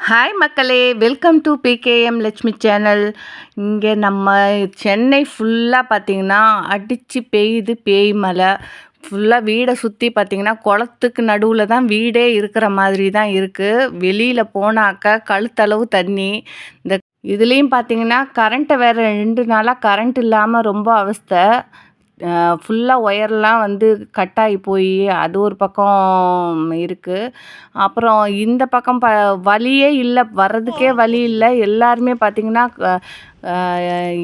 Hi மக்களே, welcome to PKM Lakshmi channel. இங்கே நம்ம சென்னை ஃபுல்லாக பார்த்திங்கன்னா அடித்து பெய்யுது பேய் மழை. ஃபுல்லாக வீடை சுற்றி பார்த்திங்கன்னா குளத்துக்கு நடுவில் தான் வீடே இருக்கிற மாதிரி தான் இருக்குது. வெளியில் போனாக்கா கழுத்தளவு தண்ணி. இந்த இதுலேயும் பார்த்திங்கன்னா கரண்ட்டை வேறு 2 நாளாக கரண்ட் இல்லாமல் ரொம்ப அவஸ்தை. ஃபுல்லாக ஒயர்லாம் கட்டாகி போய் அது ஒரு பக்கம் இருக்குது. அப்புறம் இந்த பக்கம் வழியே இல்லை, வர்றதுக்கே வழி இல்லை. எல்லாருமே பார்த்திங்கன்னா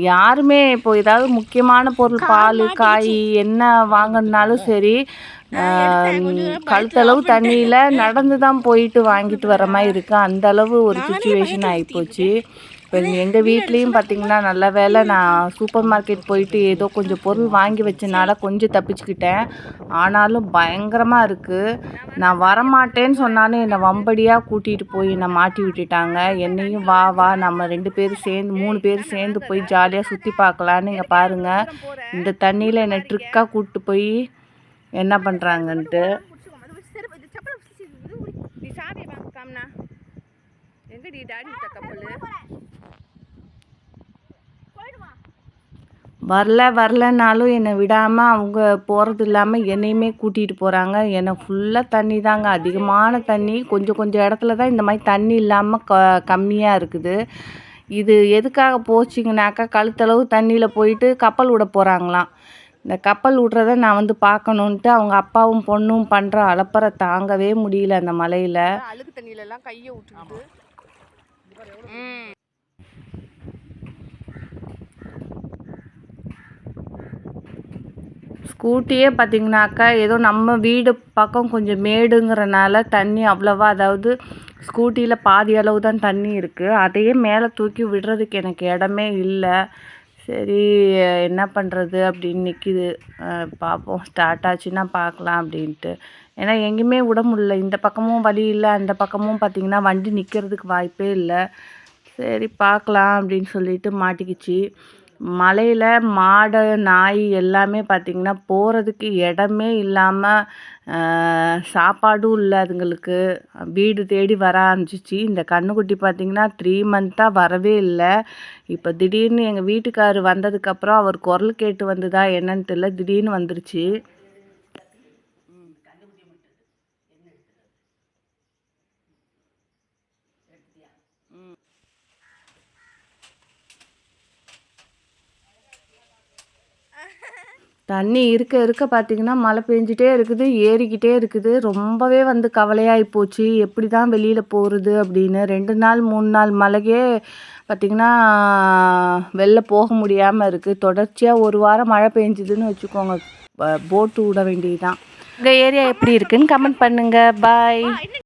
யாருமே இப்போது ஏதாவது முக்கியமான பொருள் பால் காய் என்ன வாங்கினாலும் சரி கழுத்தளவு தண்ணியில் நடந்து தான் போயிட்டு வாங்கிட்டு வர மாதிரி இருக்குது. அந்தளவு ஒரு சுச்சுவேஷன் ஆகிப்போச்சு. இப்போ எங்கள் வீட்லேயும் பார்த்திங்கன்னா நல்ல வேலை நான் சூப்பர் மார்க்கெட் போயிட்டு ஏதோ கொஞ்சம் பொருள் வாங்கி வச்சனால கொஞ்சம் தப்பிச்சுக்கிட்டேன். ஆனாலும் பயங்கரமாக இருக்குது. நான் வரமாட்டேன்னு சொன்னாலும் என்னை வம்படியாக கூட்டிகிட்டு போய் என்னை மாட்டி விட்டுட்டாங்க. என்னையும் வா வா நம்ம 2 பேரும் சேர்ந்து 3 பேர் சேர்ந்து போய் ஜாலியாக சுற்றி பார்க்கலான்னு. இங்கே பாருங்கள், இந்த தண்ணியில் என்னை ட்ரிக்காக கூப்பிட்டு போய் என்ன பண்ணுறாங்கன்ட்டு. வரலனாலும் என்னை விடாமல் அவங்க போகிறது இல்லாமல் என்னையுமே கூட்டிகிட்டு போகிறாங்க. என்னை ஃபுல்லாக தண்ணி தாங்க, அதிகமான தண்ணி. கொஞ்சம் இடத்துல தான் இந்த மாதிரி தண்ணி இல்லாமல் கம்மியாக இருக்குது. இது எதுக்காக போச்சுங்கனாக்கா கழுத்தளவு தண்ணியில் போயிட்டு கப்பல் விட போகிறாங்களாம். இந்த கப்பல் விட்றத நான் பார்க்கணுன்ட்டு அவங்க அப்பாவும் பொண்ணும் பண்ணுற அலப்பறை தாங்கவே முடியல. அந்த மலையில் அழுக்கு தண்ணியிலலாம் கையை விட்டுக்கிட்டு ஸ்கூட்டியே பார்த்திங்கனாக்கா ஏதோ நம்ம வீடு பக்கம் கொஞ்சம் மேடுங்கிறனால தண்ணி அவ்வளோவா, அதாவது ஸ்கூட்டியில் பாதி அளவு தான் தண்ணி இருக்குது. அதையே மேலே தூக்கி விடுறதுக்கு எனக்கு இடமே இல்லை. சரி என்ன பண்ணுறது அப்படின்னு நிற்கிது. பார்ப்போம், ஸ்டார்ட் ஆச்சுன்னா பார்க்கலாம் அப்படின்ட்டு. ஏன்னா எங்கேயுமே விட முடியல. இந்த பக்கமும் வழி இல்லை, அந்த பக்கமும் பார்த்திங்கன்னா வண்டி நிற்கிறதுக்கு வாய்ப்பே இல்லை. சரி பார்க்கலாம் அப்படின்னு சொல்லிட்டு மாட்டிக்கிச்சு. மலையில் மாடு நாய் எல்லாமே பார்த்திங்கன்னா போகிறதுக்கு இடமே இல்லாமல் சாப்பாடும் இல்லை அதுங்களுக்கு. வீடு தேடி வர ஆரம்பிச்சிச்சு. இந்த கன்றுக்குட்டி பார்த்திங்கன்னா 3 மந்த்தாக வரவே இல்லை. இப்போ திடீர்னு எங்கள் வீட்டுக்கார் வந்ததுக்கப்புறம் அவர் குரல் கேட்டு வந்ததா என்னன்னு தெரியல, திடீர்னு வந்துருச்சு. தண்ணி இருக்க பார்த்திங்கன்னா மழை பெஞ்சிட்டே இருக்குது, ஏறிக்கிட்டே இருக்குது. ரொம்பவே கவலையாகி போச்சு. எப்படி தான் வெளியில் போகிறது அப்படின்னு. 2 நாள் 3 நாள் மழைக்கே பார்த்திங்கன்னா வெளில போக முடியாமல் இருக்குது. தொடர்ச்சியாக 1 வாரம் மழை பெஞ்சுதுன்னு வச்சுக்கோங்க, போட்டு விட வேண்டியது தான். உங்கள் ஏரியா எப்படி இருக்குன்னு கமெண்ட் பண்ணுங்கள். பாய்.